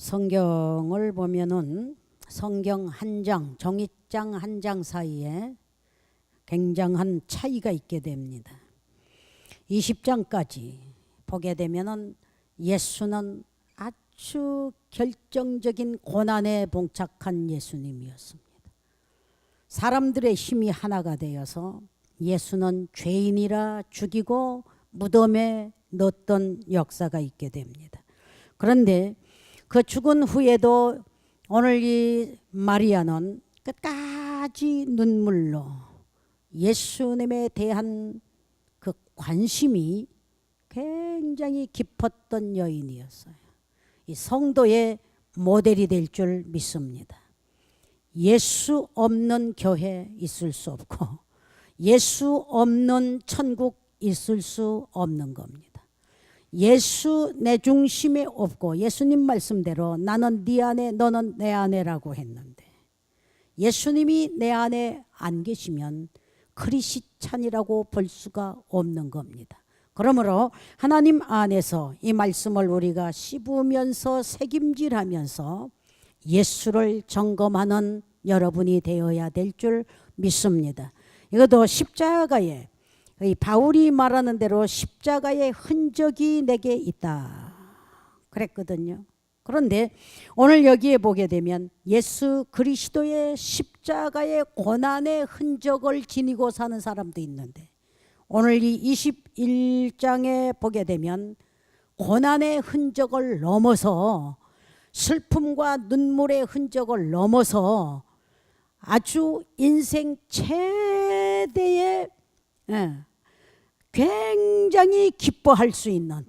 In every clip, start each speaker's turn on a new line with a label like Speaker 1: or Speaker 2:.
Speaker 1: 성경을 보면은 성경 한 장, 종이장 한 장 사이에 굉장한 차이가 있게 됩니다. 20장까지 보게 되면은 예수는 아주 결정적인 고난에 봉착한 예수님이었습니다. 사람들의 힘이 하나가 되어서 예수는 죄인이라 죽이고 무덤에 넣었던 역사가 있게 됩니다. 그런데 그 죽은 후에도 오늘 이 마리아는 끝까지 눈물로 예수님에 대한 그 관심이 굉장히 깊었던 여인이었어요. 이 성도의 모델이 될 줄 믿습니다. 예수 없는 교회 있을 수 없고 예수 없는 천국 있을 수 없는 겁니다. 예수 내 중심에 없고 예수님 말씀대로 나는 네 안에 너는 내 안에라고 했는데 예수님이 내 안에 안 계시면 크리스찬이라고 볼 수가 없는 겁니다. 그러므로 하나님 안에서 이 말씀을 우리가 씹으면서 새김질하면서 예수를 점검하는 여러분이 되어야 될 줄 믿습니다. 이것도 십자가에 바울이 말하는 대로 십자가의 흔적이 내게 있다 그랬거든요. 그런데 오늘 여기에 보게 되면 예수 그리스도의 십자가의 고난의 흔적을 지니고 사는 사람도 있는데 오늘 이 21장에 보게 되면 고난의 흔적을 넘어서 슬픔과 눈물의 흔적을 넘어서 아주 인생 최대의 굉장히 기뻐할 수 있는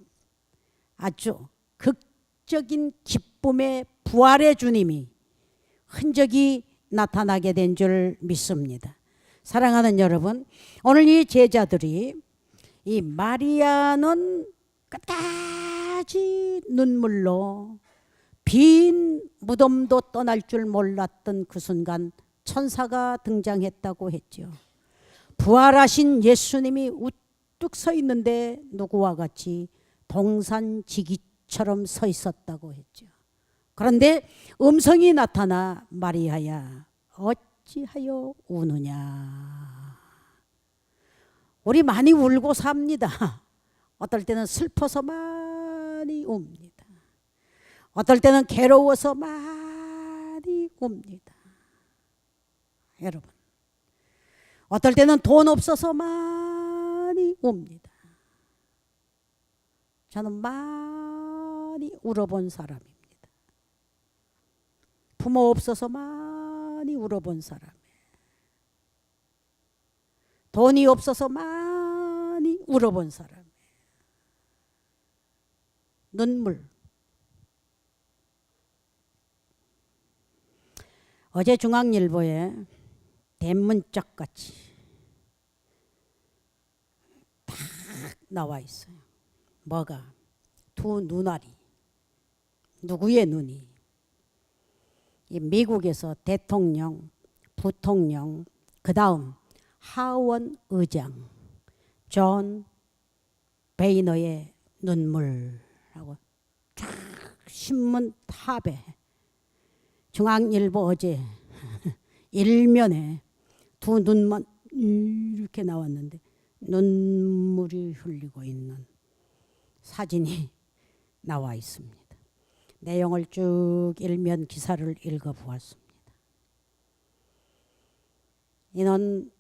Speaker 1: 아주 극적인 기쁨의 부활의 주님이 흔적이 나타나게 된 줄 믿습니다. 사랑하는 여러분, 오늘 이 제자들이 이 마리아는 끝까지 눈물로 빈 무덤도 떠날 줄 몰랐던 그 순간 천사가 등장했다고 했죠. 부활하신 예수님이 우뚝 서 있는데 누구와 같이 동산지기처럼 서 있었다고 했죠. 그런데 음성이 나타나 마리아야 어찌하여 우느냐. 우리 많이 울고 삽니다. 어떨 때는 슬퍼서 많이 웁니다. 어떨 때는 괴로워서 많이 웁니다. 여러분, 어떨 때는 돈 없어서 많이 웁니다. 저는 많이 울어본 사람입니다. 부모 없어서 많이 울어본 사람이에요. 돈이 없어서 많이 울어본 사람이에요. 눈물. 어제 중앙일보에 대문짝같이 딱 나와 있어요. 뭐가? 두 눈알이. 누구의 눈이? 이 미국에서 대통령, 부통령, 그 다음 하원 의장 존 베이너의 눈물하고 쫙 신문 탑에 중앙일보 어제 일면에 두 눈만 이렇게 나왔는데 눈물이 흘리고 있는 사진이 나와 있습니다. 내용을 쭉 일면 기사를 읽어보았습니다. 이는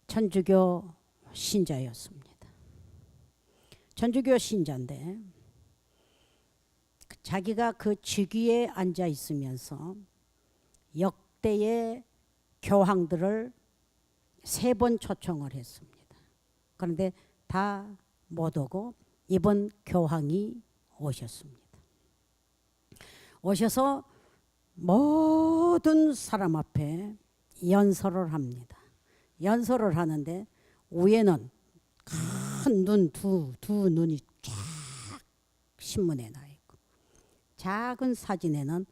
Speaker 1: 천주교 신자였습니다. 천주교 신자인데 자기가 그 직위에 앉아 있으면서 역대의 교황들을 3번 초청을 했습니다. 그런데 다 못 오고 이번 교황이 오셨습니다. 오셔서 모든 사람 앞에 연설을 합니다. 연설을 하는데 위에는 큰 눈, 두 눈이 쫙 신문에 나 있고 작은 사진에는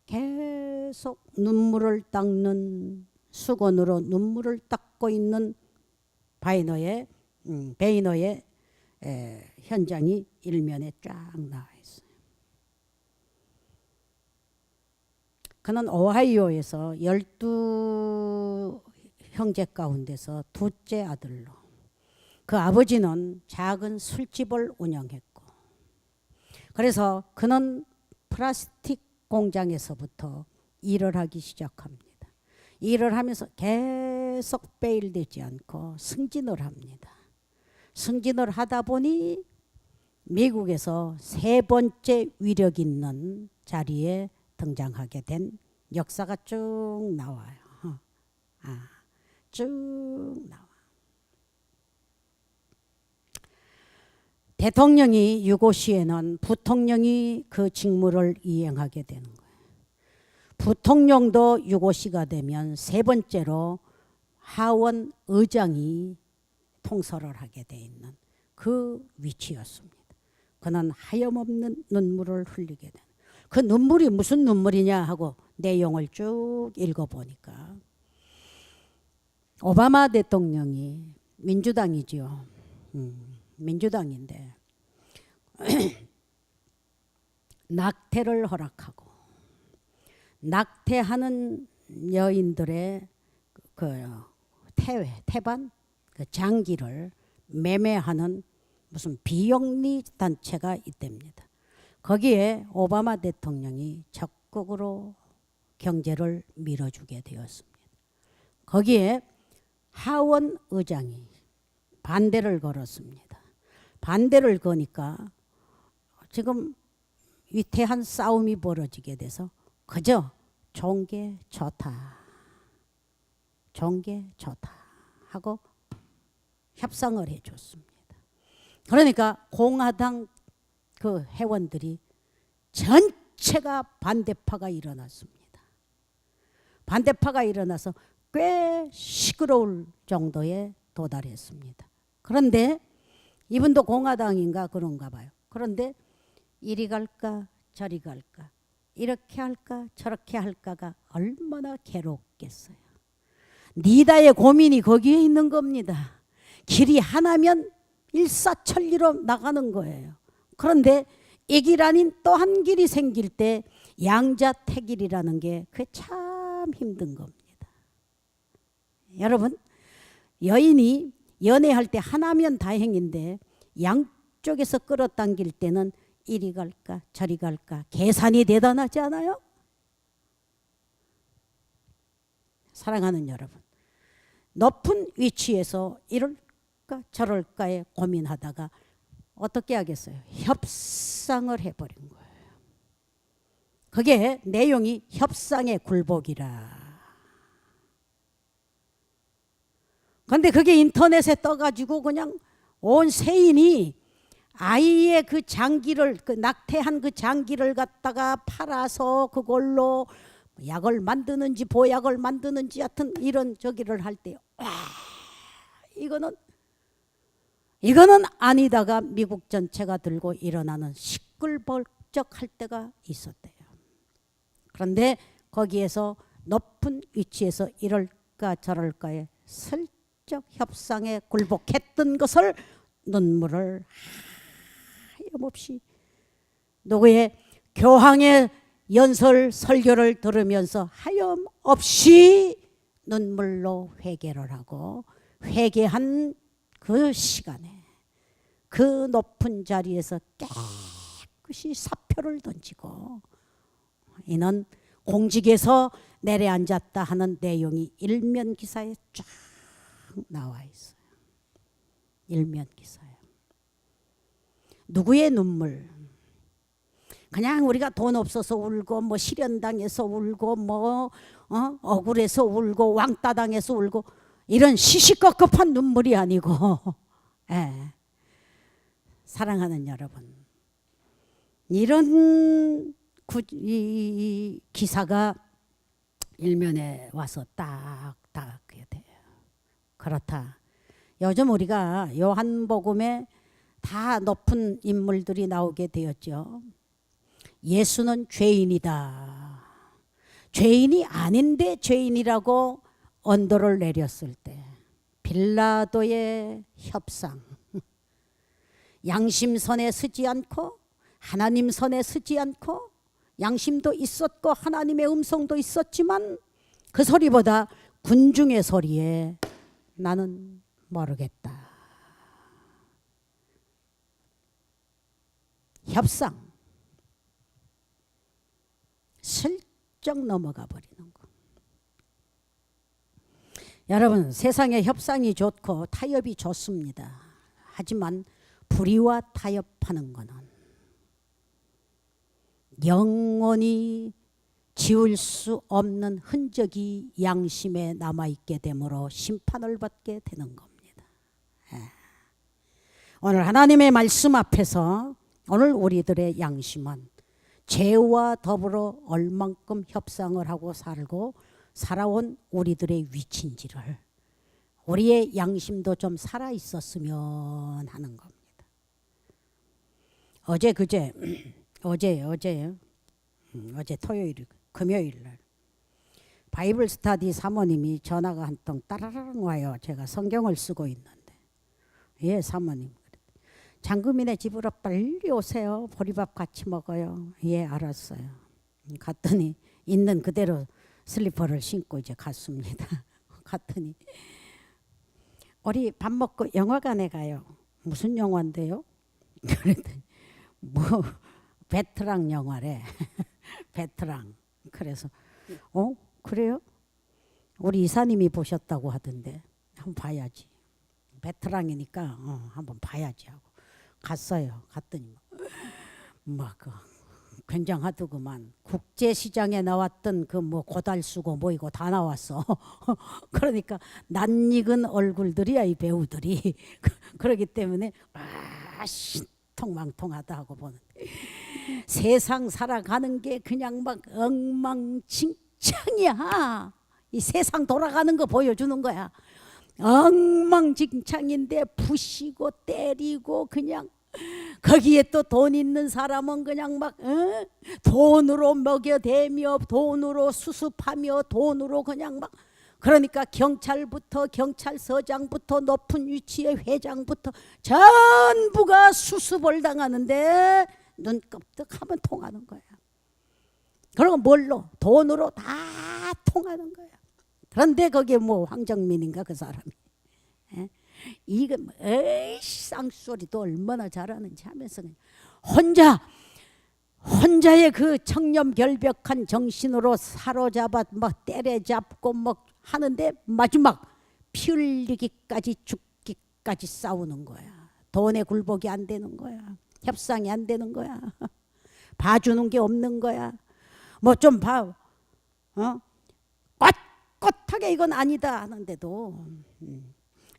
Speaker 1: 계속 눈물을 닦는 수건으로 눈물을 닦고 있는 베이너의 현장이 일면에 쫙 나와 있어요. 그는 오하이오에서 12 형제 가운데서 둘째 아들로, 그 아버지는 작은 술집을 운영했고, 그래서 그는 플라스틱 공장에서부터 일을 하기 시작합니다. 일을 하면서 계속 베일되지 않고 승진을 합니다. 승진을 하다 보니 미국에서 세 번째 위력 있는 자리에 등장하게 된 역사가 쭉 나와요. 쭉 나와. 대통령이 유고 시에는 부통령이 그 직무를 이행하게 되는 거예요. 부통령도 유고 시가 되면 세 번째로 하원 의장이 통솔을 하게 돼 있는 그 위치였습니다. 그는 하염없는 눈물을 흘리게 되는, 그 눈물이 무슨 눈물이냐 하고 내용을 쭉 읽어보니까 오바마 대통령이 민주당이죠. 민주당인데 낙태를 허락하고 낙태하는 여인들의 그 태반, 그 장기를 매매하는 무슨 비영리 단체가 있답니다. 거기에 오바마 대통령이 적극으로 경제를 밀어주게 되었습니다. 거기에 하원 의장이 반대를 걸었습니다. 반대를 거니까 지금 위태한 싸움이 벌어지게 돼서 그저 좋은 게 좋다, 좋은 게 좋다 하고 협상을 해줬습니다. 그러니까 공화당 그 회원들이 전체가 반대파가 일어났습니다. 반대파가 일어나서 꽤 시끄러울 정도에 도달했습니다. 그런데 이분도 공화당인가 그런가 봐요. 그런데 이리 갈까 저리 갈까, 이렇게 할까 저렇게 할까가 얼마나 괴롭겠어요. 니다의 고민이 거기에 있는 겁니다. 길이 하나면 일사천리로 나가는 거예요. 그런데 이 길 아닌 또 한 길이 생길 때 양자택일이라는 게 그게 참 힘든 겁니다. 여러분, 여인이 연애할 때 하나면 다행인데 양쪽에서 끌어당길 때는 이리 갈까 저리 갈까 계산이 대단하지 않아요? 사랑하는 여러분, 높은 위치에서 이럴까 저럴까에 고민하다가 어떻게 하겠어요? 협상을 해버린 거예요. 그게 내용이 협상의 굴복이라. 그런데 그게 인터넷에 떠가지고 그냥 온 세인이 아이의 그 장기를, 그 낙태한 그 장기를 갖다가 팔아서 그걸로 약을 만드는지 보약을 만드는지 하여튼 이런 저기를 할 때, 이거는 아니다가 미국 전체가 들고 일어나는 시끌벅적할 때가 있었대요. 그런데 거기에서 높은 위치에서 이럴까 저럴까에 슬쩍 협상에 굴복했던 것을 눈물을 하염없이 누구의 교황의 연설 설교를 들으면서 하염없이 눈물로 회개를 하고, 회개한 그 시간에 그 높은 자리에서 깨끗이 사표를 던지고 이는 공직에서 내려앉았다 하는 내용이 일면 기사에 쫙 나와 있어요. 일면 기사에. 누구의 눈물? 그냥 우리가 돈 없어서 울고 뭐 실현당해서 울고 뭐 억울해서 울고 왕따 당해서 울고 이런 시시껍껍한 눈물이 아니고 사랑하는 여러분, 이런 이 기사가 일면에 와서 딱 닿게 돼요. 그렇다. 요즘 우리가 요한복음에 다 높은 인물들이 나오게 되었죠. 예수는 죄인이다. 죄인이 아닌데 죄인이라고 언도를 내렸을 때 빌라도의 협상, 양심 선에 서지 않고 하나님 선에 서지 않고 양심도 있었고 하나님의 음성도 있었지만 그 소리보다 군중의 소리에 나는 모르겠다. 협상. 슬쩍 넘어가 버리는 거. 여러분, 세상에 협상이 좋고 타협이 좋습니다. 하지만 불의와 타협하는 것은 영원히 지울 수 없는 흔적이 양심에 남아있게 되므로 심판을 받게 되는 겁니다. 오늘 하나님의 말씀 앞에서 오늘 우리들의 양심은 죄와 더불어 얼만큼 협상을 하고 살고 살아온 우리들의 위치인지를, 우리의 양심도 좀 살아있었으면 하는 겁니다. 어제 토요일, 금요일 날 바이블 스터디 사모님이 전화가 한 통 따라랑 와요. 제가 성경을 쓰고 있는데, 예, 사모님, 장금이네 집으로 빨리 오세요. 보리밥 같이 먹어요. 예, 알았어요. 갔더니 있는 그대로 슬리퍼를 신고 이제 갔습니다. 갔더니 우리 밥 먹고 영화관에 가요. 무슨 영화인데요? 그랬더니 뭐 베트랑 영화래. 베트랑. 그래서 그래요? 우리 이사님이 보셨다고 하던데 한번 봐야지. 베트랑이니까 한번 봐야지 하고 갔어요. 갔더니 그 굉장하더구만. 국제시장에 나왔던 그 뭐 고달수고 뭐 이거 다 나왔어. 그러니까 낯익은 얼굴들이야 이 배우들이. 그러기 때문에 신통망통하다 하고 보는데, 세상 살아가는 게 그냥 막 엉망진창이야. 이 세상 돌아가는 거 보여주는 거야. 엉망진창인데 부시고 때리고 그냥, 거기에 또 돈 있는 사람은 그냥 막 돈으로 먹여대며 돈으로 수습하며 돈으로 그냥 막, 그러니까 경찰부터 경찰서장부터 높은 위치의 회장부터 전부가 수습을 당하는데 눈 깜빡하면 통하는 거야. 그리고 뭘로? 돈으로 다 통하는 거야. 그런데 거기에 뭐 황정민인가 그 사람이 이거 쌍소리도 얼마나 잘하는지 하면서 혼자의 그 청렴결벽한 정신으로 사로잡아 막 때려잡고 막 하는데 마지막 피 흘리기까지 죽기까지 싸우는 거야. 돈에 굴복이 안 되는 거야. 협상이 안 되는 거야. 봐주는 게 없는 거야. 뭐 좀 봐. 꼿꼿하게 이건 아니다 하는데도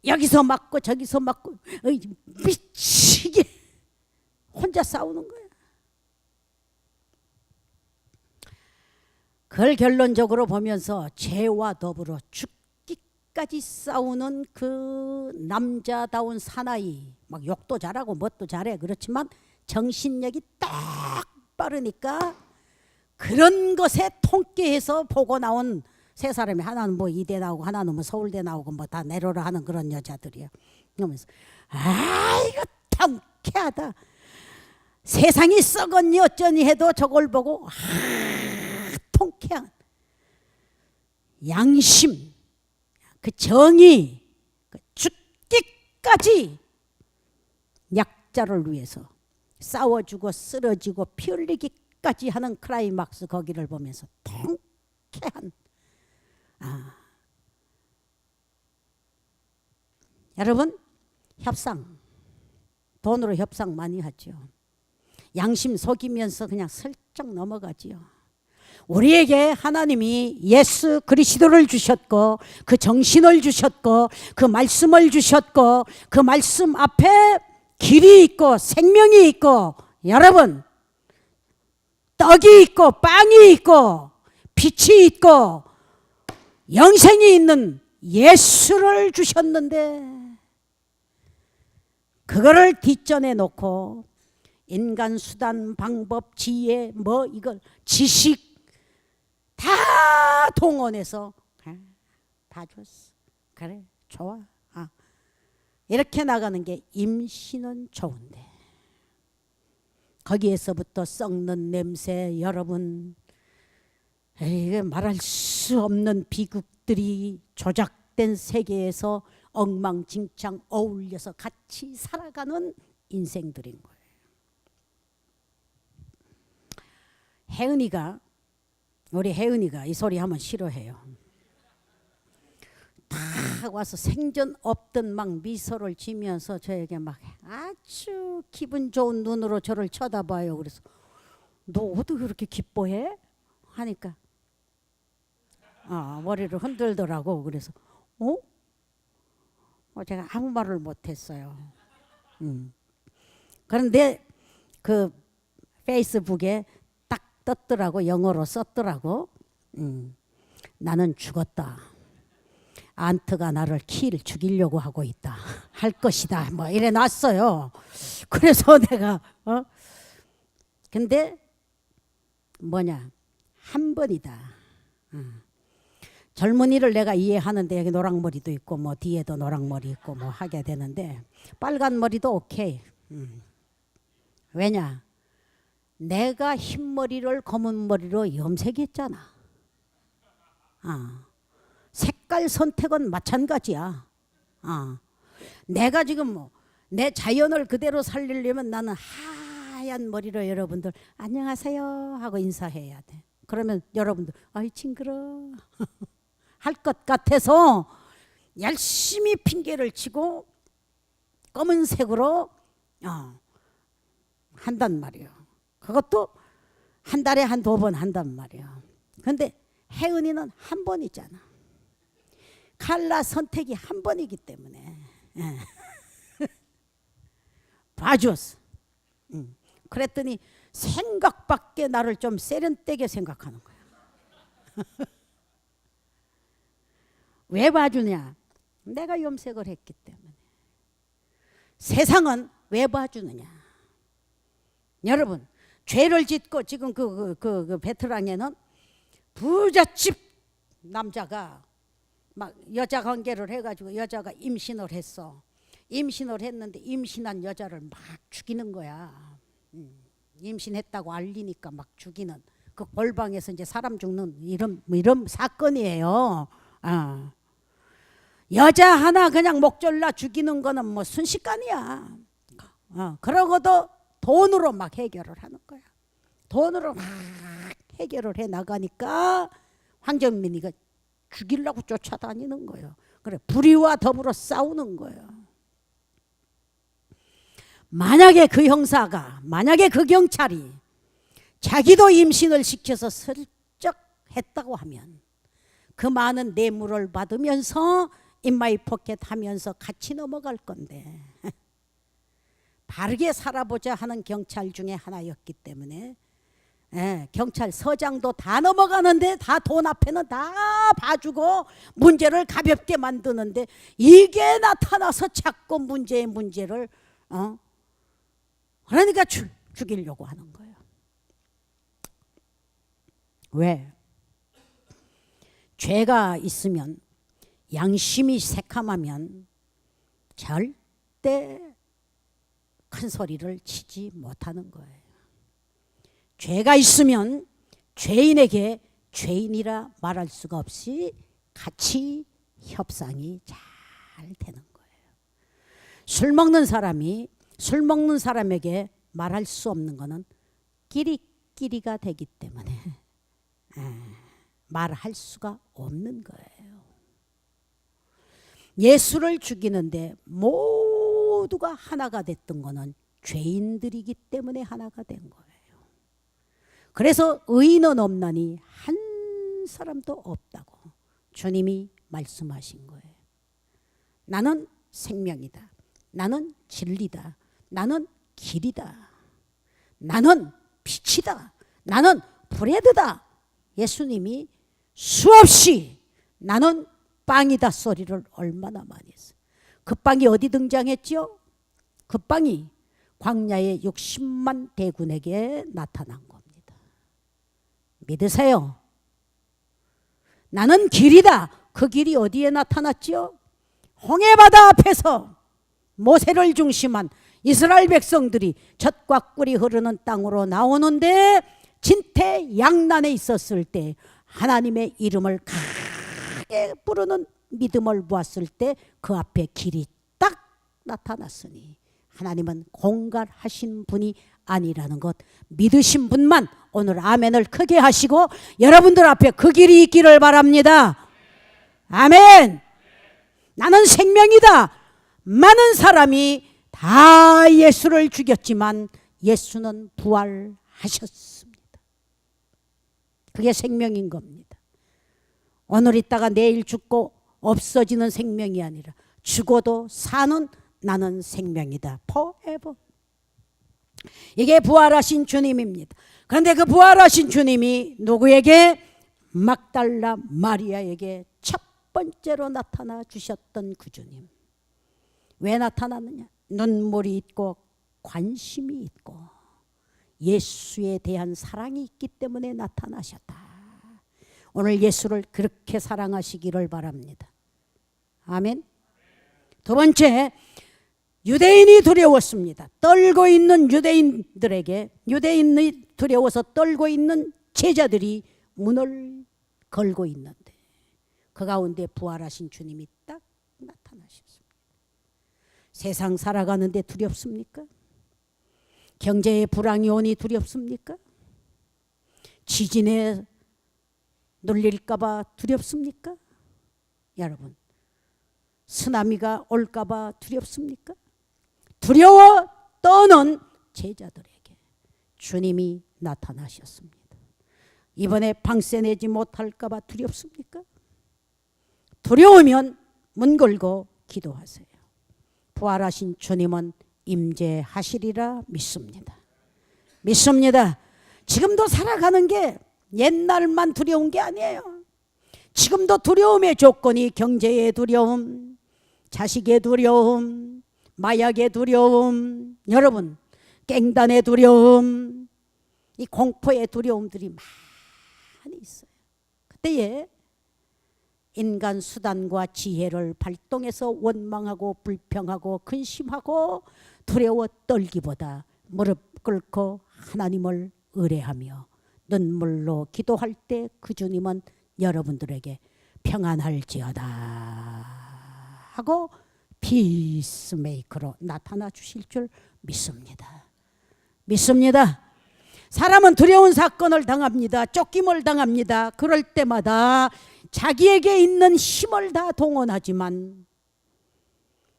Speaker 1: 여기서 맞고 저기서 맞고 미치게 혼자 싸우는 거야. 그걸 결론적으로 보면서 죄와 더불어 죽기까지 싸우는 그 남자다운 사나이, 막 욕도 잘하고 뭣도 잘해. 그렇지만 정신력이 딱 빠르니까 그런 것에 통쾌해서 보고 나온 세 사람이, 하나는 뭐 이대 나오고 하나는 뭐 서울대 나오고 뭐 다 내로라 하는 그런 여자들이야. 그러면서 이거 통쾌하다. 세상이 썩었니 어쩌니 해도 저걸 보고 통쾌한 양심, 그 정의, 그 죽기까지 약자를 위해서 싸워주고 쓰러지고 피 흘리기까지 하는 클라이막스, 거기를 보면서 통쾌한 여러분, 협상, 돈으로 협상 많이 하죠. 양심 속이면서 그냥 슬쩍 넘어가지요. 우리에게 하나님이 예수 그리스도를 주셨고 그 정신을 주셨고 그 말씀을 주셨고 그 말씀 앞에 길이 있고 생명이 있고, 여러분, 떡이 있고 빵이 있고 빛이 있고 영생이 있는 예수를 주셨는데, 그거를 뒷전에 놓고 인간 수단 방법 지혜 뭐 이걸 지식 다 동원해서 다 줬어. 그래 좋아. 이렇게 나가는 게 임신은 좋은데 거기에서부터 썩는 냄새, 여러분, 이게 말할 수 없는 비극들이 조작된 세계에서 엉망진창 어울려서 같이 살아가는 인생들인 거예요. 혜은이가, 우리 혜은이가 이 소리 하면 싫어해요. 딱 와서 생전 없던 막 미소를 지면서 저에게 막 아주 기분 좋은 눈으로 저를 쳐다봐요. 그래서 너 어떻게 그렇게 기뻐해? 하니까 머리를 흔들더라고. 그래서 제가 아무 말을 못했어요. 그런데 그 페이스북에 딱 떴더라고. 영어로 썼더라고. 나는 죽었다. 안트가 나를 키를 죽이려고 하고 있다. 할 것이다. 뭐 이래 놨어요. 그래서 내가 근데 뭐냐, 한 번이다. 젊은이를 내가 이해하는데 여기 노랑머리도 있고 뭐 뒤에도 노랑머리 있고 뭐 하게 되는데 빨간 머리도 오케이. 왜냐, 내가 흰머리를 검은 머리로 염색했잖아. 색깔 선택은 마찬가지야. 내가 지금 뭐 내 자연을 그대로 살리려면 나는 하얀 머리로 여러분들 안녕하세요 하고 인사해야 돼. 그러면 여러분들 아이 징그러 할 것 같아서 열심히 핑계를 치고 검은색으로 한단 말이에요. 그것도 한 달에 한두 번 한단 말이에요. 근데 혜은이는 한 번이잖아. 칼라 선택이 한 번이기 때문에 봐줬어. 그랬더니 생각밖에 나를 좀 세련되게 생각하는 거야. 왜 봐주냐? 내가 염색을 했기 때문에. 세상은 왜 봐주느냐? 여러분, 죄를 짓고 지금 그 베트랑에는 부잣집 남자가 막 여자 관계를 해가지고 여자가 임신을 했어. 임신을 했는데 임신한 여자를 막 죽이는 거야. 임신했다고 알리니까 막 죽이는 그 골방에서 이제 사람 죽는 이런 사건이에요. 여자 하나 그냥 목졸라 죽이는 거는 뭐 순식간이야. 그러고도 돈으로 막 해결을 하는 거야. 돈으로 막 해결을 해 나가니까 황정민이가 죽이려고 쫓아다니는 거예요. 그래, 불의와 더불어 싸우는 거예요. 만약에 그 형사가, 만약에 그 경찰이 자기도 임신을 시켜서 슬쩍 했다고 하면 그 많은 뇌물을 받으면서 인마이 포켓 하면서 같이 넘어갈 건데 바르게 살아보자 하는 경찰 중에 하나였기 때문에 경찰서장도 다 넘어가는데 다 돈 앞에는 다 봐주고 문제를 가볍게 만드는데 이게 나타나서 자꾸 문제를 그러니까 죽이려고 하는 거예요. 왜? 죄가 있으면 양심이 새카마면 절대 큰 소리를 치지 못하는 거예요. 죄가 있으면 죄인에게 죄인이라 말할 수가 없이 같이 협상이 잘 되는 거예요. 술 먹는 사람이 술 먹는 사람에게 말할 수 없는 거는 끼리끼리가 되기 때문에 말할 수가 없는 거예요. 예수를 죽이는데 모두가 하나가 됐던 거는 죄인들이기 때문에 하나가 된 거예요. 그래서 의인은 없나니 한 사람도 없다고 주님이 말씀하신 거예요. 나는 생명이다. 나는 진리다. 나는 길이다. 나는 빛이다. 나는 브레드다. 예수님이 수없이 나는 빵이다 소리를 얼마나 많이 했어요. 그 빵이 어디 등장했죠? 그 빵이 광야의 60만 대군에게 나타난 겁니다. 믿으세요. 나는 길이다. 그 길이 어디에 나타났죠? 홍해바다 앞에서 모세를 중심한 이스라엘 백성들이 젖과 꿀이 흐르는 땅으로 나오는데 진퇴양난에 있었을 때 하나님의 이름을 크게 부르는 믿음을 보았을 때 그 앞에 길이 딱 나타났으니 하나님은 공갈하신 분이 아니라는 것 믿으신 분만 오늘 아멘을 크게 하시고 여러분들 앞에 그 길이 있기를 바랍니다. 아멘. 나는 생명이다. 많은 사람이 다 예수를 죽였지만 예수는 부활하셨습니다. 그게 생명인 겁니다. 오늘 있다가 내일 죽고 없어지는 생명이 아니라 죽어도 사는 나는 생명이다. forever. 이게 부활하신 주님입니다. 그런데 그 부활하신 주님이 누구에게? 막달라 마리아에게 첫 번째로 나타나 주셨던 그 주님. 왜 나타났느냐? 눈물이 있고 관심이 있고 예수에 대한 사랑이 있기 때문에 나타나셨다. 오늘 예수를 그렇게 사랑하시기를 바랍니다. 아멘. 두 번째, 유대인이 두려웠습니다. 떨고 있는 유대인들에게, 유대인이 두려워서 떨고 있는 제자들이 문을 걸고 있는데 그 가운데 부활하신 주님이 딱 나타나셨습니다. 세상 살아가는데 두렵습니까? 경제에 불황이 오니 두렵습니까? 지진에 눌릴까봐 두렵습니까? 여러분, 쓰나미가 올까봐 두렵습니까? 두려워 떠는 제자들에게 주님이 나타나셨습니다. 이번에 방세 내지 못할까봐 두렵습니까? 두려우면 문 걸고 기도하세요. 부활하신 주님은 임재하시리라 믿습니다. 믿습니다. 지금도 살아가는 게 옛날만 두려운 게 아니에요. 지금도 두려움의 조건이 경제의 두려움, 자식의 두려움, 마약의 두려움, 여러분 깽단의 두려움, 이 공포의 두려움들이 많이 있어요. 그때에 인간 수단과 지혜를 발동해서 원망하고 불평하고 근심하고 두려워 떨기보다 무릎 꿇고 하나님을 의뢰하며 눈물로 기도할 때 그 주님은 여러분들에게 평안할지어다 하고 피스메이커로 나타나 주실 줄 믿습니다. 믿습니다. 사람은 두려운 사건을 당합니다. 쫓김을 당합니다. 그럴 때마다 자기에게 있는 힘을 다 동원하지만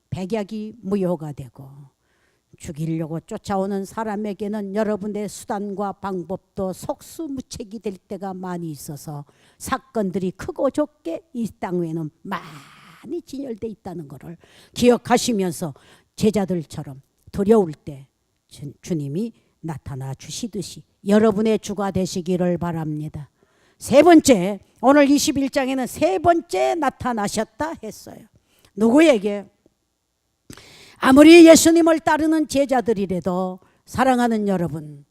Speaker 1: 백약이 무효가 되고 죽이려고 쫓아오는 사람에게는 여러분의 수단과 방법도 속수무책이 될 때가 많이 있어서 사건들이 크고 적게 이 땅에는 많이 진열되어 있다는 것을 기억하시면서 제자들처럼 두려울 때 주님이 나타나 주시듯이 여러분의 주가 되시기를 바랍니다. 세 번째, 오늘 21장에는 세 번째 나타나셨다 했어요. 누구에게? 아무리 예수님을 따르는 제자들이라도 사랑하는 여러분,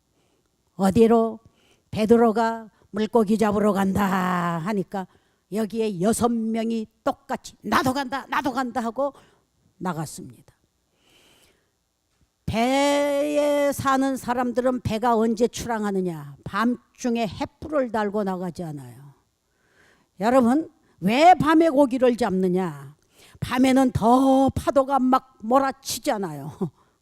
Speaker 1: 어디로? 베드로가 물고기 잡으러 간다 하니까 여기에 6명이 똑같이 나도 간다 나도 간다 하고 나갔습니다. 배에 사는 사람들은 배가 언제 출항하느냐? 밤중에 횃불을 달고 나가지 않아요. 여러분, 왜 밤에 고기를 잡느냐? 밤에는 더 파도가 막 몰아치잖아요.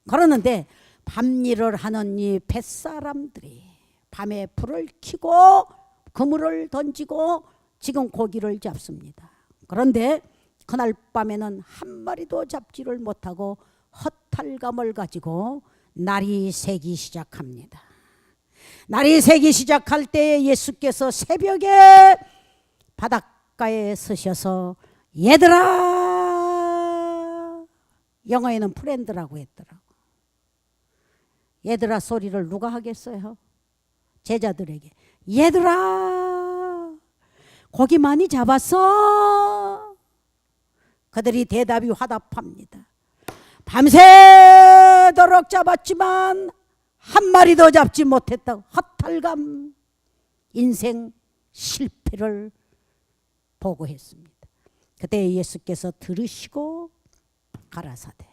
Speaker 1: 그러는데 밤일을 하는 이 뱃사람들이 밤에 불을 켜고 그물을 던지고 지금 고기를 잡습니다. 그런데 그날 밤에는 한 마리도 잡지를 못하고 허탈감을 가지고 날이 새기 시작합니다. 날이 새기 시작할 때 예수께서 새벽에 바닷가에 서셔서 얘들아, 영어에는 프렌드라고 했더라고. 얘들아 소리를 누가 하겠어요? 제자들에게 얘들아 고기 많이 잡았어? 그들이 대답이 화답합니다. 밤새도록 잡았지만 한 마리도 잡지 못했다고 허탈감, 인생 실패를 보고했습니다. 그때 예수께서 들으시고 가라사대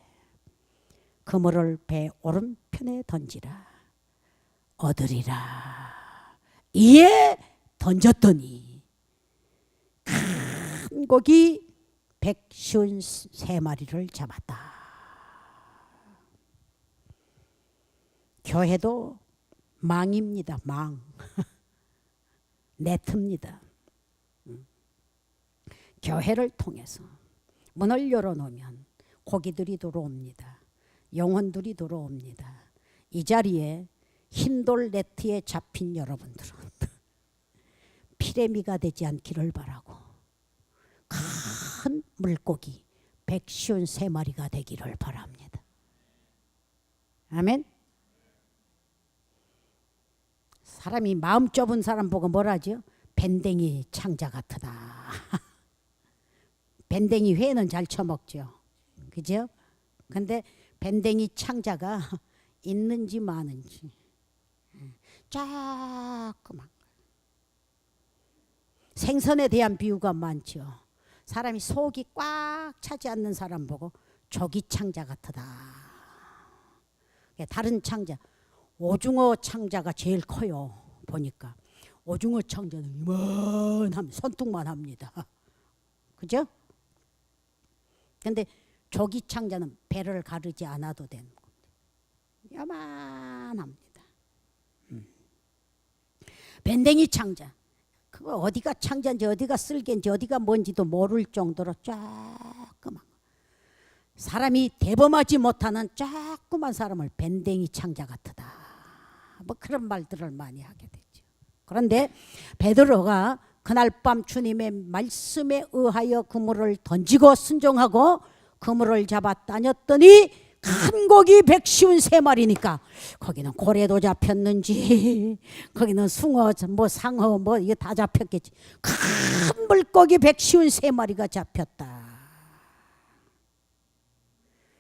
Speaker 1: 그물을 배 오른편에 던지라. 얻으리라. 이에 던졌더니 큰 고기 153마리를 잡았다. 교회도 망입니다. 망. 네트입니다. 교회를 통해서 문을 열어놓으면 고기들이 들어옵니다. 영혼들이 들어옵니다. 이 자리에 흰돌 네트에 잡힌 여러분들은 피레미가 되지 않기를 바라고 큰 물고기 153마리가 되기를 바랍니다. 아멘. 사람이 마음 좁은 사람 보고 뭐라죠? 밴댕이 창자 같으다. 밴댕이 회는 잘 처먹죠. 그죠? 근데 밴댕이 창자가 있는지 마는지 조그만 생선에 대한 비유가 많죠. 사람이 속이 꽉 차지 않는 사람 보고 조기 창자 같으다. 다른 창자, 오징어 창자가 제일 커요. 보니까 오징어 창자는 이만함 손등만 합니다. 그죠? 근데 조기 창자는 배를 가르지 않아도 되는 겁니다. 요만합니다. 밴댕이 창자, 그거 어디가 창자인지 어디가 쓸개인지 어디가 뭔지도 모를 정도로 조그만 사람이 대범하지 못하는 조그만 사람을 밴댕이 창자 같으다. 뭐 그런 말들을 많이 하게 되죠. 그런데 베드로가 그날 밤 주님의 말씀에 의하여 그물을 던지고 순종하고 그물을 잡아 다녔더니 큰 고기 153마리니까 거기는 고래도 잡혔는지 거기는 숭어 뭐 상어 뭐 이게 다 잡혔겠지. 큰 물고기 153마리가 잡혔다.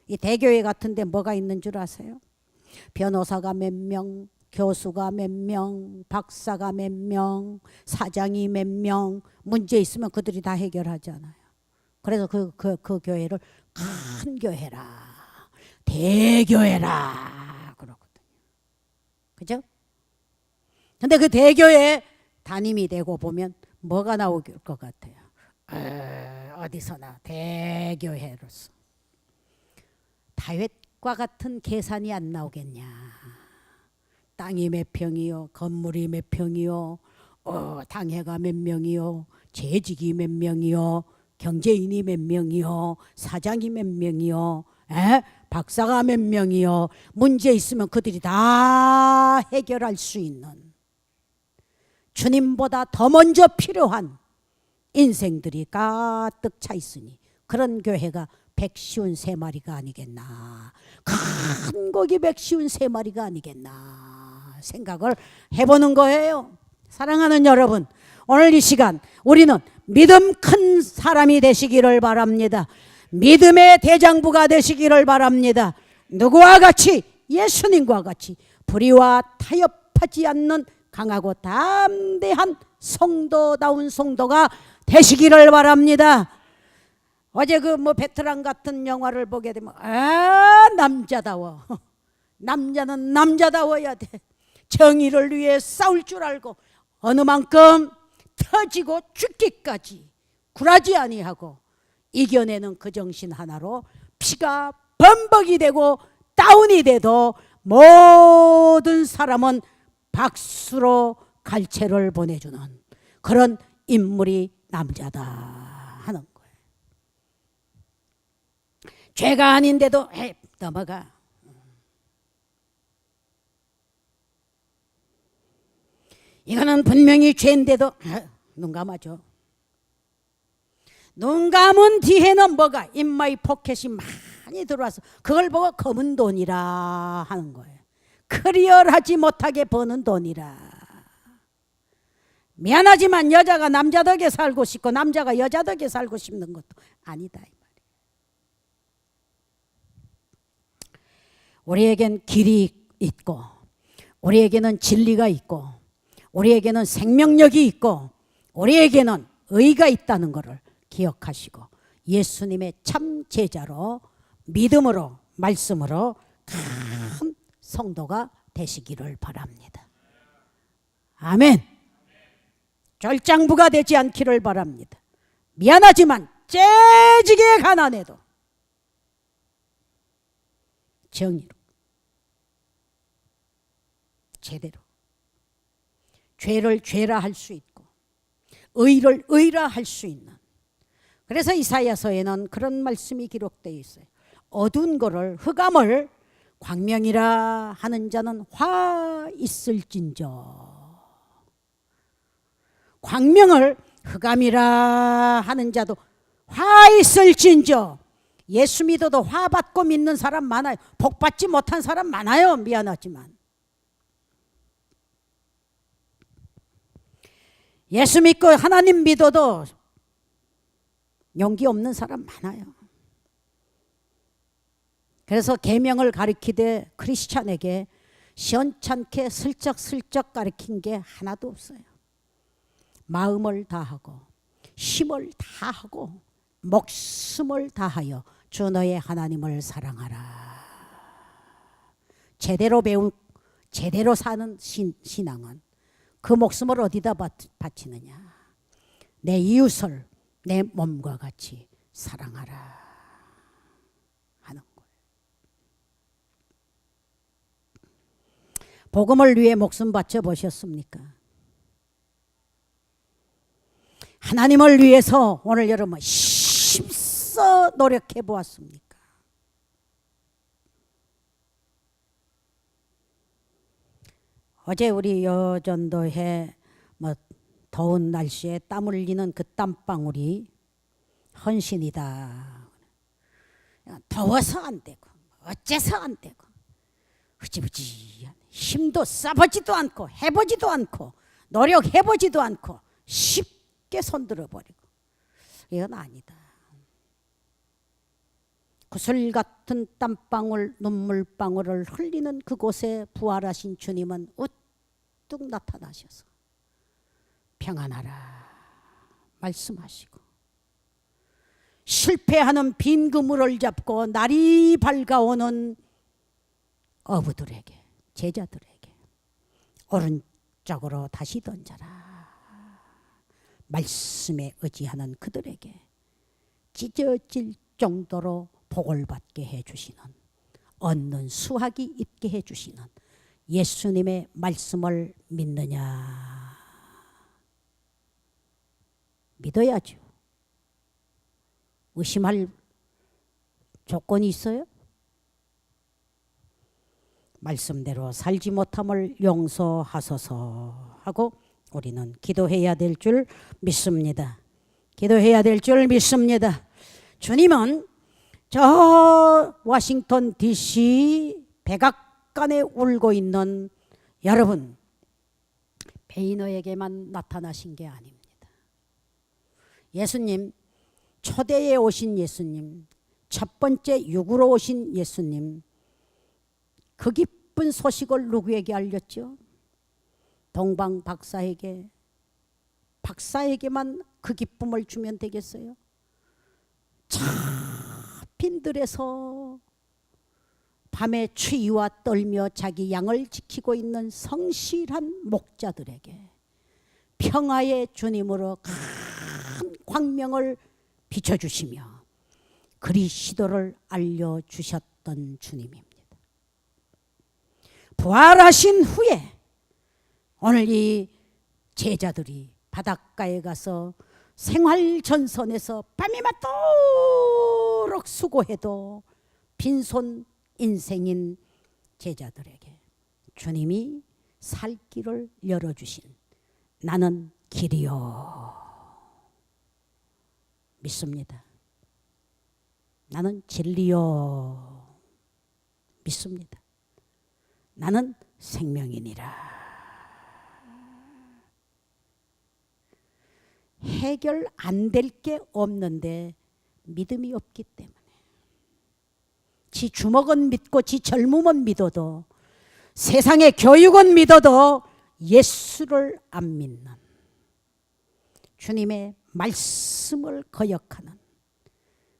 Speaker 1: 이 대교회 같은데 뭐가 있는 줄 아세요? 변호사가 몇 명, 교수가 몇 명, 박사가 몇 명, 사장이 몇 명, 문제 있으면 그들이 다 해결하잖아요. 그래서 그 교회를 큰 교회라, 대교회라 그러거든요. 그죠? 근데 그 대교회 담임이 되고 보면 뭐가 나올 것 같아요? 어디서나 대교회로서 다윗과 같은 계산이 안 나오겠냐. 땅이 몇 평이요, 건물이 몇 평이요, 당회가 몇 명이요, 재직이 몇 명이요, 경제인이 몇 명이요, 사장이 몇 명이요, 박사가 몇 명이요. 문제 있으면 그들이 다 해결할 수 있는 주님보다 더 먼저 필요한 인생들이 가득 차 있으니 그런 교회가 153마리가 아니겠나. 큰 고기 153마리가 아니겠나 생각을 해보는 거예요. 사랑하는 여러분, 오늘 이 시간 우리는 믿음 큰 사람이 되시기를 바랍니다. 믿음의 대장부가 되시기를 바랍니다. 누구와 같이? 예수님과 같이 불의와 타협하지 않는 강하고 담대한 성도다운 성도가 되시기를 바랍니다. 어제 그 뭐 베테랑 같은 영화를 보게 되면 남자다워. 남자는 남자다워야 돼. 정의를 위해 싸울 줄 알고 어느 만큼 터지고 죽기까지 굴하지 아니하고 이겨내는 그 정신 하나로 피가 범벅이 되고 다운이 돼도 모든 사람은 박수로 갈채를 보내주는 그런 인물이 남자다 하는 거예요. 죄가 아닌데도 넘어가. 이거는 분명히 죄인데도 눈 감아줘. 눈 감은 뒤에는 뭐가? 인마이 포켓이 많이 들어와서 그걸 보고 검은 돈이라 하는 거예요. 클리어하지 못하게 버는 돈이라. 미안하지만 여자가 남자 덕에 살고 싶고 남자가 여자 덕에 살고 싶는 것도 아니다 이 말이에요. 우리에겐 길이 있고 우리에게는 진리가 있고 우리에게는 생명력이 있고 우리에게는 의가 있다는 것을 기억하시고 예수님의 참 제자로 믿음으로 말씀으로 큰 성도가 되시기를 바랍니다. 아멘. 절장부가 되지 않기를 바랍니다. 미안하지만 째지게 가난해도 정의로 제대로 죄를 죄라 할 수 있고 의를 의라 할 수 있는, 그래서 이사야서에는 그런 말씀이 기록되어 있어요. 어두운 거를 흑암을 광명이라 하는 자는 화 있을진저. 광명을 흑암이라 하는 자도 화 있을진저. 예수 믿어도 화 받고 믿는 사람 많아요. 복 받지 못한 사람 많아요. 미안하지만 예수 믿고 하나님 믿어도 용기 없는 사람 많아요. 그래서 계명을 가리키되 크리스찬에게 시원찮게 슬쩍슬쩍 가리킨 게 하나도 없어요. 마음을 다하고 힘을 다하고 목숨을 다하여 주 너의 하나님을 사랑하라. 제대로 배운 제대로 사는 신앙은 그 목숨을 어디다 바치느냐. 내 이웃을 내 몸과 같이 사랑하라 하는 거예요. 복음을 위해 목숨 바쳐 보셨습니까? 하나님을 위해서 오늘 여러분 힘써 노력해 보았습니까? 어제 우리 여전도회 더운 날씨에 땀 흘리는 그 땀방울이 헌신이다. 더워서 안 되고 어째서 안 되고 흐지부지 힘도 써보지도 않고 해보지도 않고 노력해보지도 않고 쉽게 손들어버리고, 이건 아니다. 구슬 같은 땀방울 눈물방울을 흘리는 그곳에 부활하신 주님은 우뚝 나타나셔서 평안하라 말씀하시고, 실패하는 빈 그물을 잡고 날이 밝아오는 어부들에게 제자들에게 오른쪽으로 다시 던져라. 말씀에 의지하는 그들에게 찢어질 정도로 복을 받게 해주시는, 얻는 수확이 있게 해주시는 예수님의 말씀을 믿느냐? 믿어야죠. 의심할 조건이 있어요? 말씀대로 살지 못함을 용서하소서 하고 우리는 기도해야 될 줄 믿습니다. 기도해야 될 줄 믿습니다. 주님은 저 워싱턴 DC 백악관에 울고 있는 여러분 베이너에게만 나타나신 게 아닙니다. 예수님, 초대에 오신 예수님, 첫 번째 육으로 오신 예수님, 그 기쁜 소식을 누구에게 알렸죠? 동방 박사에게만 그 기쁨을 주면 되겠어요? 빈 들에서 밤에 추위와 떨며 자기 양을 지키고 있는 성실한 목자들에게 평화의 주님으로 큰 광명을 비춰주시며 그리스도를 알려주셨던 주님입니다. 부활하신 후에 오늘 이 제자들이 바닷가에 가서 생활전선에서 밤이 맞도록 수고해도 빈손 인생인 제자들에게 주님이 살 길을 열어주신 나는 길이요 믿습니다. 나는 진리요 믿습니다. 나는 생명이니라. 해결 안 될 게 없는데 믿음이 없기 때문에 지 주먹은 믿고 지 젊음은 믿어도 세상의 교육은 믿어도 예수를 안 믿는 주님의 말씀을 거역하는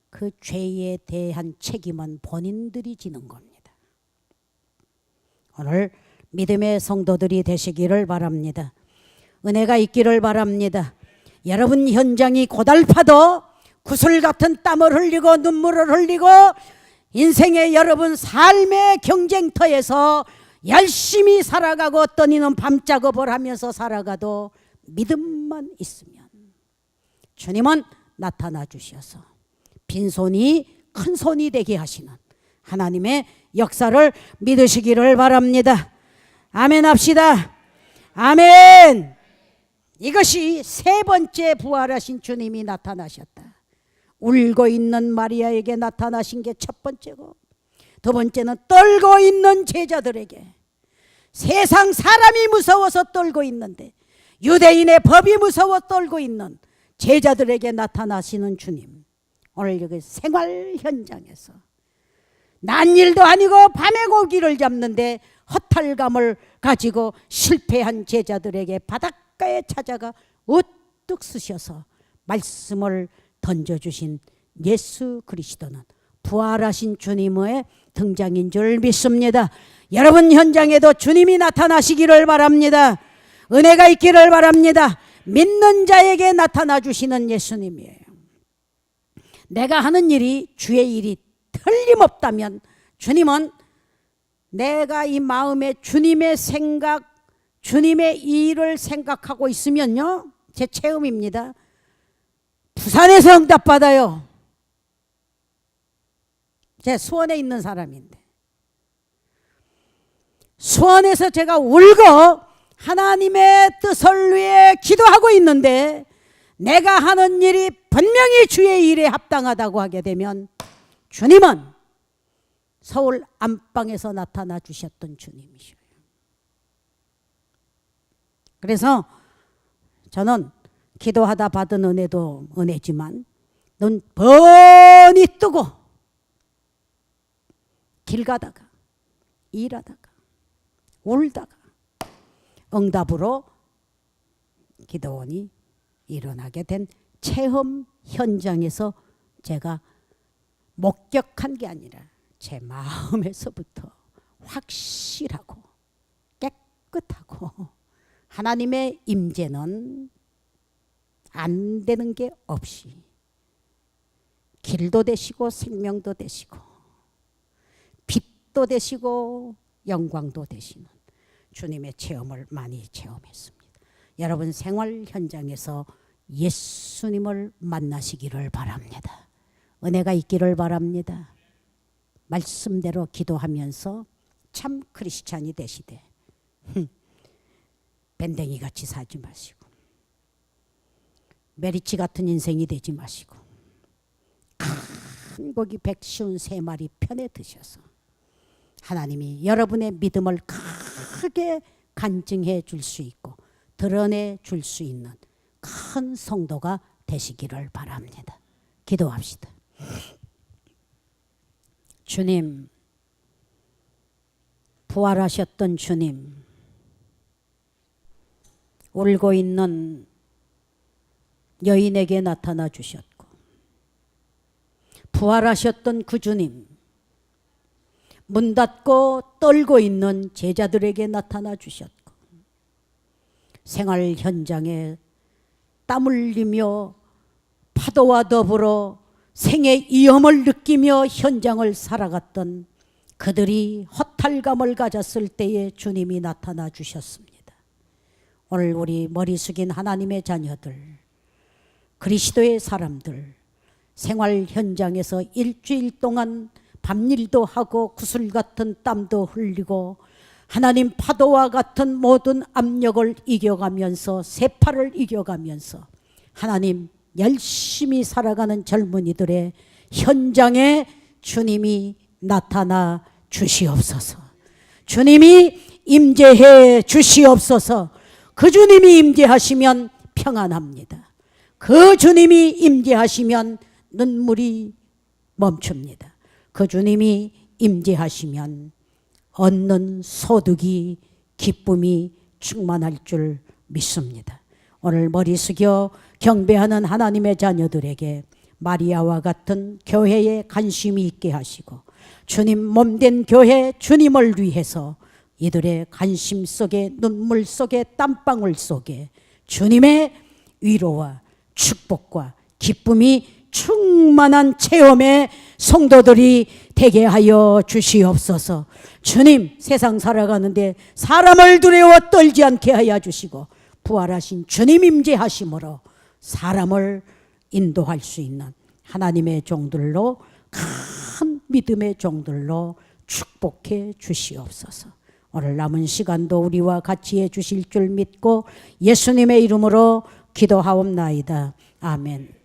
Speaker 1: 그 죄에 대한 책임은 본인들이 지는 겁니다. 오늘 믿음의 성도들이 되시기를 바랍니다. 은혜가 있기를 바랍니다. 여러분 현장이 고달파도 구슬 같은 땀을 흘리고 눈물을 흘리고 인생의 여러분 삶의 경쟁터에서 열심히 살아가고 어떤 이는 밤작업을 하면서 살아가도 믿음만 있으면 주님은 나타나 주셔서 빈손이 큰 손이 되게 하시는 하나님의 역사를 믿으시기를 바랍니다. 아멘 합시다. 아멘. 이것이 세 번째 부활하신 주님이 나타나셨다. 울고 있는 마리아에게 나타나신 게 첫 번째고, 두 번째는 떨고 있는 제자들에게, 세상 사람이 무서워서 떨고 있는데 유대인의 법이 무서워 떨고 있는 제자들에게 나타나시는 주님, 오늘 여기 생활 현장에서 난일도 아니고 밤에 고기를 잡는데 허탈감을 가지고 실패한 제자들에게 바닷가에 찾아가 우뚝 쓰셔서 말씀을 던져주신 예수 그리스도는 부활하신 주님의 등장인 줄 믿습니다. 여러분 현장에도 주님이 나타나시기를 바랍니다. 은혜가 있기를 바랍니다. 믿는 자에게 나타나 주시는 예수님이에요. 내가 하는 일이 주의 일이 틀림없다면 주님은 내가 이 마음에 주님의 생각, 주님의 일을 생각하고 있으면요, 제 체험입니다, 부산에서 응답받아요. 제 수원에 있는 사람인데 수원에서 제가 울고 하나님의 뜻을 위해 기도하고 있는데 내가 하는 일이 분명히 주의 일에 합당하다고 하게 되면 주님은 서울 안방에서 나타나 주셨던 주님이셔요. 그래서 저는 기도하다 받은 은혜도 은혜지만 눈 번이 뜨고 길 가다가 일하다가 울다가 응답으로 기도원이 일어나게 된 체험 현장에서 제가 목격한 게 아니라 제 마음에서부터 확실하고 깨끗하고 하나님의 임재는 안 되는 게 없이 길도 되시고 생명도 되시고 빛도 되시고 영광도 되시는 주님의 체험을 많이 체험했습니다. 여러분 생활 현장에서 예수님을 만나시기를 바랍니다. 은혜가 있기를 바랍니다. 말씀대로 기도하면서 참 크리스찬이 되시되 밴댕이같이 살지 마시고 메리치 같은 인생이 되지 마시고 큰 고기 153마리 편에 드셔서 하나님이 여러분의 믿음을 크게 간증해 줄 수 있고 드러내 줄 수 있는 큰 성도가 되시기를 바랍니다. 기도합시다. 주님, 부활하셨던 주님, 울고 있는 여인에게 나타나 주셨고 부활하셨던 그 주님, 문 닫고 떨고 있는 제자들에게 나타나 주셨고 생활 현장에 땀 흘리며 파도와 더불어 생의 위험을 느끼며 현장을 살아갔던 그들이 허탈감을 가졌을 때에 주님이 나타나 주셨습니다. 오늘 우리 머리 숙인 하나님의 자녀들, 그리스도의 사람들, 생활 현장에서 일주일 동안 밤일도 하고 구슬 같은 땀도 흘리고 하나님 파도와 같은 모든 압력을 이겨가면서 세파를 이겨가면서 하나님 열심히 살아가는 젊은이들의 현장에 주님이 나타나 주시옵소서. 주님이 임재해 주시옵소서. 그 주님이 임재하시면 평안합니다. 그 주님이 임재하시면 눈물이 멈춥니다. 그 주님이 임재하시면 얻는 소득이 기쁨이 충만할 줄 믿습니다. 오늘 머리 숙여 경배하는 하나님의 자녀들에게 마리아와 같은 교회에 관심이 있게 하시고 주님 몸된 교회, 주님을 위해서 이들의 관심 속에, 눈물 속에, 땀방울 속에 주님의 위로와 축복과 기쁨이 충만한 체험의 성도들이 되게 하여 주시옵소서. 주님, 세상 살아가는데 사람을 두려워 떨지 않게 하여 주시고, 부활하신 주님 임재하심으로 사람을 인도할 수 있는 하나님의 종들로, 큰 믿음의 종들로 축복해 주시옵소서. 오늘 남은 시간도 우리와 같이 해 주실 줄 믿고 예수님의 이름으로 기도하옵나이다. 아멘.